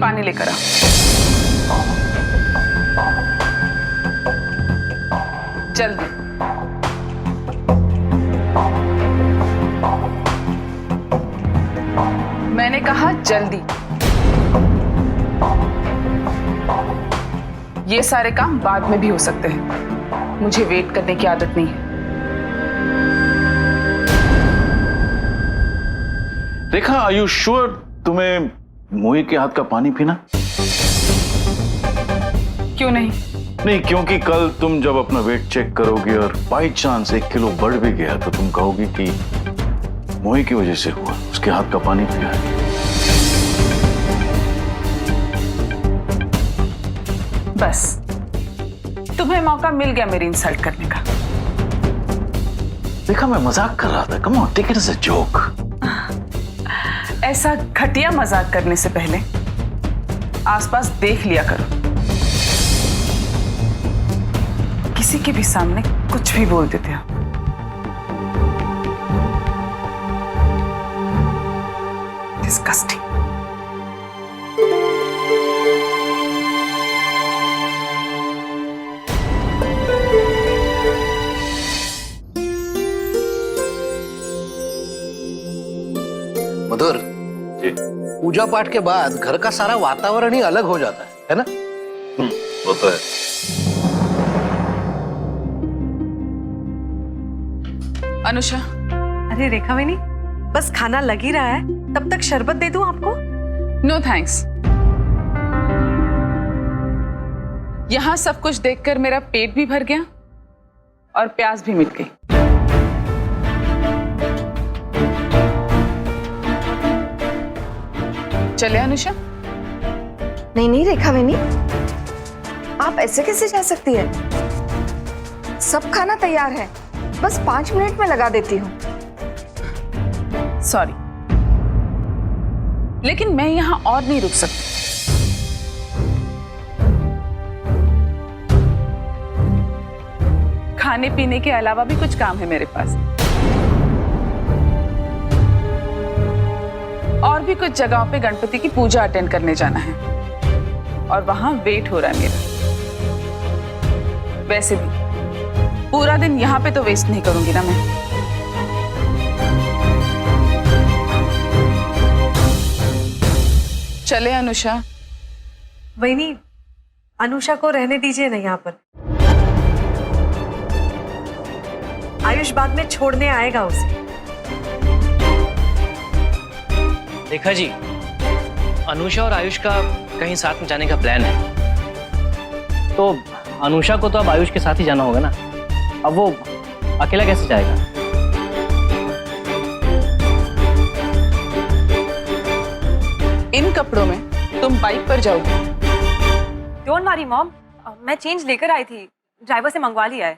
पानी लेकर आ। जल्दी। मैंने कहा जल्दी। ये सारे काम बाद में भी हो सकते हैं, मुझे वेट करने की आदत नहीं है। रेखा, आर यू श्योर तुम्हें मोही के हाथ का पानी पीना? क्यों नहीं? नहीं, क्योंकि कल तुम जब अपना वेट चेक करोगे और बाई चांस 1 किलो बढ़ भी गया तो तुम कहोगे कि मोही की वजह से हुआ, उसके हाथ का पानी पिया है। बस तुम्हें मौका मिल गया मेरी इंसल्ट करने का। देखा, मैं मजाक कर रहा था। Come on, take it as a joke. ऐसा घटिया मजाक करने से पहले आसपास देख लिया करो। किसी के भी सामने कुछ भी बोल देते हो। डिस्गस्टिंग। मधुर जी। पूजा पाठ के बाद घर का सारा वातावरण ही अलग हो जाता है ना? वो तो है। अनुषा। अरे रेखा वेनी, बस खाना लग ही रहा है, तब तक शरबत दे दूं आपको? No thanks. यहां सब कुछ देखकर मेरा पेट भी भर गया और प्यास भी मिट गई। चले अनुषा? नहीं नहीं रेखा वेनी, आप ऐसे कैसे जा सकती है? सब खाना तैयार है, बस 5 मिनट में लगा देती हूँ। सॉरी, लेकिन मैं यहां और नहीं रुक सकती। खाने पीने के अलावा भी कुछ काम है मेरे पास, और भी कुछ जगहों पे गणपति की पूजा अटेंड करने जाना है और वहां वेट हो रहा है मेरा। वैसे भी पूरा दिन यहां पे तो वेस्ट नहीं करूंगी ना मैं। चले अनुषा? वहीनी, अनुषा को रहने दीजिए ना यहाँ पर। आयुष बाद में छोड़ने आएगा उसे। रेखा जी, अनुषा और आयुष का कहीं साथ में जाने का प्लान है, तो अनुषा को तो अब आयुष के साथ ही जाना होगा ना। अब वो अकेला कैसे जाएगा? इन कपड़ों में तुम बाइक पर जाओगे? डोंट वरी मॉम, मैं चेंज लेकर आई थी, ड्राइवर से मंगवा लिया है।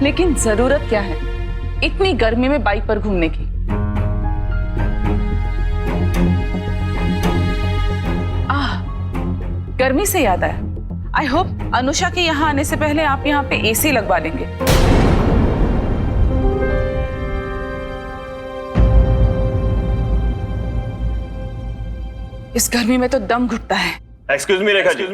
लेकिन जरूरत क्या है इतनी गर्मी में बाइक पर घूमने की? गर्मी से याद आया, आई होप अनुषा के यहाँ आने से पहले आप यहाँ पे एसी लगवा लेंगे। इस गर्मी में तो दम घुटता है। Excuse me Rekha ji.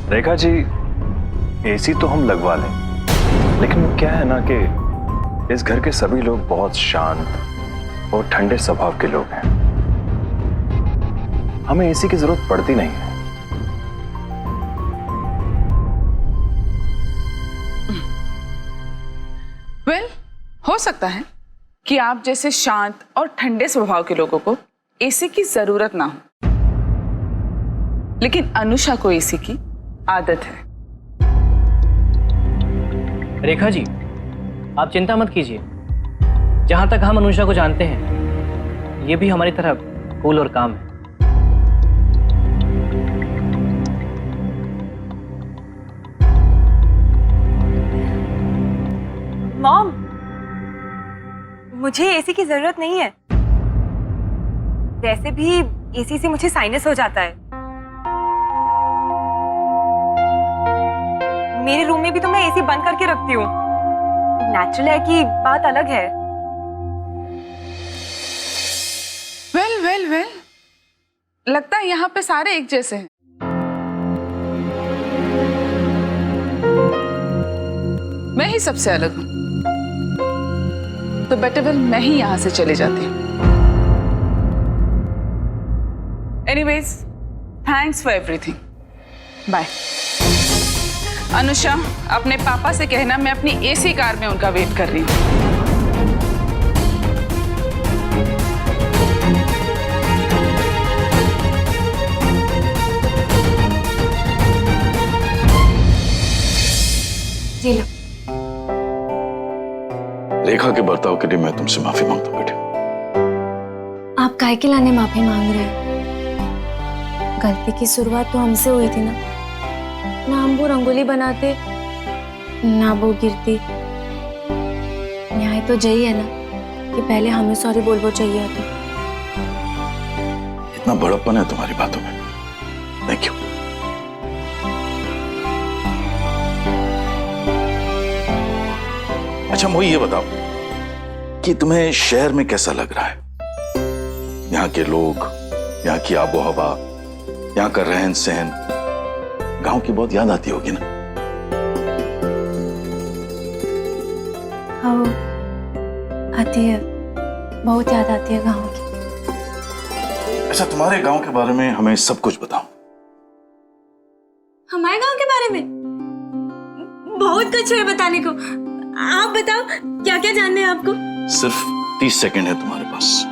Rekha ji, AC तो हम लगवा लें, लेकिन वो क्या है ना कि इस घर के सभी लोग बहुत शांत और ठंडे स्वभाव के लोग हैं। हमें एसी की जरूरत पड़ती नहीं है। वेल, हो सकता है कि आप जैसे शांत और ठंडे स्वभाव के लोगों को एसी की जरूरत ना हो, लेकिन अनुषा को एसी की आदत है। रेखा जी, आप चिंता मत कीजिए। जहां तक हम अनुषा को जानते हैं, ये भी हमारी तरह कूल और काम है। मॉम, मुझे एसी की जरूरत नहीं है। वैसे भी एसी से मुझे साइनस हो जाता है। मेरे रूम में भी तो मैं एसी बंद करके रखती हूँ। नेचुरल है कि बात अलग है। वेल वेल वेल, लगता है यहाँ पे सारे एक जैसे हैं। मैं ही सबसे अलग हूं, तो बेटर वेल मैं ही यहां से चले जाती हूँ। Anyways, thanks for everything. Bye. Anusha, अपने पापा से कहना मैं अपनी एसी कार में उनका वेट कर रही हूँ। जी लो। रेखा के बर्ताव के लिए मैं तुमसे माफी मांगता हूँ बेटे। आप काहे के लाने माफी मांग रहे हैं? गलती की शुरुआत तो हमसे हुई थी ना हम वो रंगोली बनाते, ना वो गिरती। न्याय तो यही है ना कि पहले हमें सॉरी बोलना चाहिए था। इतना बड़प्पन है तुम्हारी बातों में। Thank you. अच्छा मोही, ये बताओ कि तुम्हें शहर में कैसा लग रहा है? यहाँ के लोग, यहाँ की आबो हवा, यहाँ का रहन सहन, गांव की बहुत याद आती होगी ना? हाँ, आती है, बहुत याद आती है गांव की। अच्छा, तुम्हारे गांव के बारे में हमें सब कुछ बताओ। हमारे गांव के बारे में बहुत कुछ है बताने को। आप बताओ, क्या क्या जानना है आपको? सिर्फ 30 सेकंड है तुम्हारे पास,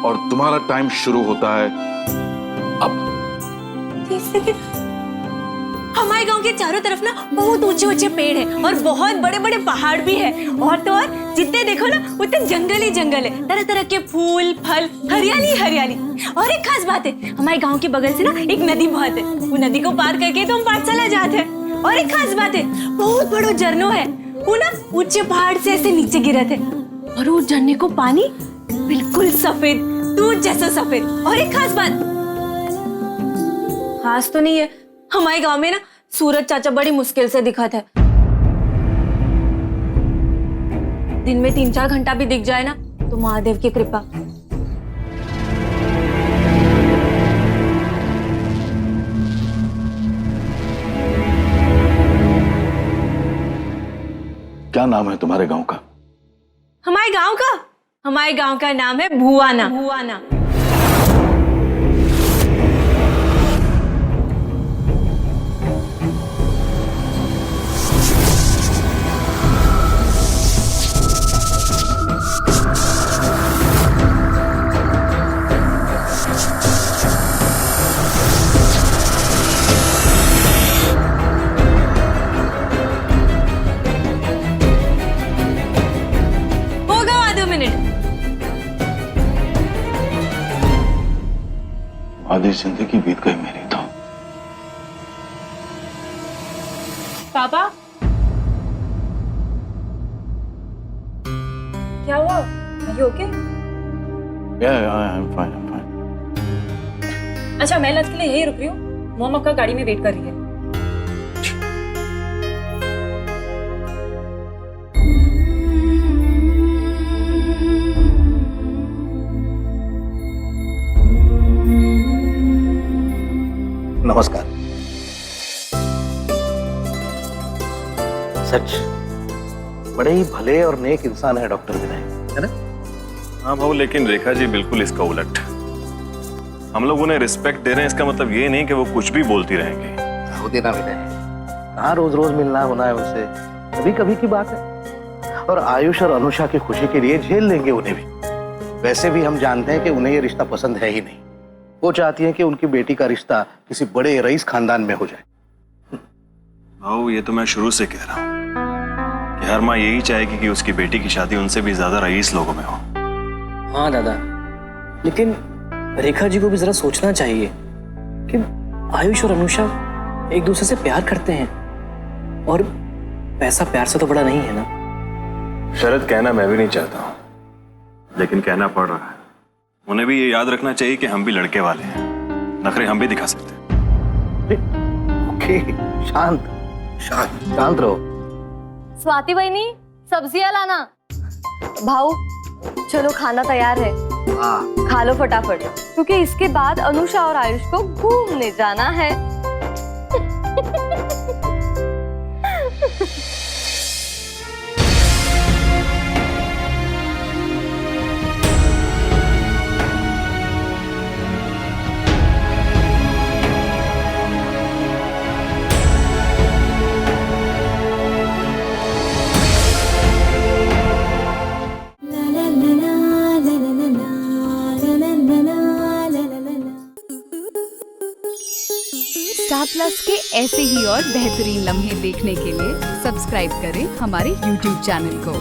और तुम्हारा टाइम शुरू होता है अब। 30 सेकंड? हमारे गांव के चारों तरफ ना बहुत ऊंचे ऊंचे पेड़ हैं और बहुत बड़े बड़े पहाड़ भी हैं। और तो और जितने देखो ना उतने जंगल ही जंगल है, तरह तरह के फूल फल, हरियाली हरियाली। और एक खास बात है, हमारे गांव के बगल से ना एक नदी बहती है। वो नदी को पार करके तो हम पाठशाला जाते हैं। और एक खास बात है, बहुत बड़ा झरना है, वो ना ऊंचे पहाड़ से ऐसे नीचे गिरा थे। और वो झरने को पानी बिल्कुल सफेद, दूध जैसा सफेद। और एक खास बात, खास तो नहीं है, हमारे गांव में ना सूरज चाचा बड़ी मुश्किल से दिखा था। दिन में 3-4 घंटा भी दिख जाए ना तो महादेव की कृपा। क्या नाम है तुम्हारे गांव का? हमारे गांव का नाम है भुआना। भुआना। आधी जिंदगी बीत गई मेरी तो। पापा, क्या हुआ? Are you okay? I'm fine. अच्छा, मैं लंच के लिए यही रुक रही हूँ। मॉम आपका गाड़ी में वेट कर रही है। नमस्कार। सच बड़े ही भले और नेक इंसान है डॉक्टर विनय, है ना? हाँ भाऊ, लेकिन रेखा जी बिल्कुल इसका उलट। हम लोग उन्हें रिस्पेक्ट दे रहे हैं, इसका मतलब ये नहीं कि वो कुछ भी बोलती रहेंगी। हो देना विनय, कहाँ रोज रोज मिलना होना है उनसे, कभी कभी की बात है। और आयुष और अनुषा की खुशी के लिए झेल लेंगे उन्हें भी। वैसे भी हम जानते हैं कि उन्हें ये रिश्ता पसंद है ही नहीं। वो चाहती हैं कि उनकी बेटी का रिश्ता किसी बड़े रईस खानदान में हो जाए। आओ, ये तो मैं शुरू से कह रहा हूँ कि हर माँ यही चाहेगी कि उसकी बेटी की शादी उनसे भी ज्यादा रईस लोगों में हो। हाँ दादा, लेकिन रेखा जी को भी जरा सोचना चाहिए कि आयुष और अनुषा एक दूसरे से प्यार करते हैं और पैसा प्यार से तो बड़ा नहीं है ना। शरद, कहना मैं भी नहीं चाहता हूँ, लेकिन कहना पड़ रहा है। उन्हें भी ये याद रखना चाहिए कि हम भी लड़के वाले हैं, नखरे हम भी दिखा सकते हैं। ओके, शांत शांत शांत रहो। स्वाति बहनी, सब्जियां लाना। भाऊ चलो खाना तैयार है, हाँ, खा लो फटाफट, क्योंकि इसके बाद अनुषा और आयुष को घूमने जाना है। स्टार प्लस के ऐसे ही और बेहतरीन लम्हे देखने के लिए सब्सक्राइब करें हमारे YouTube चैनल को।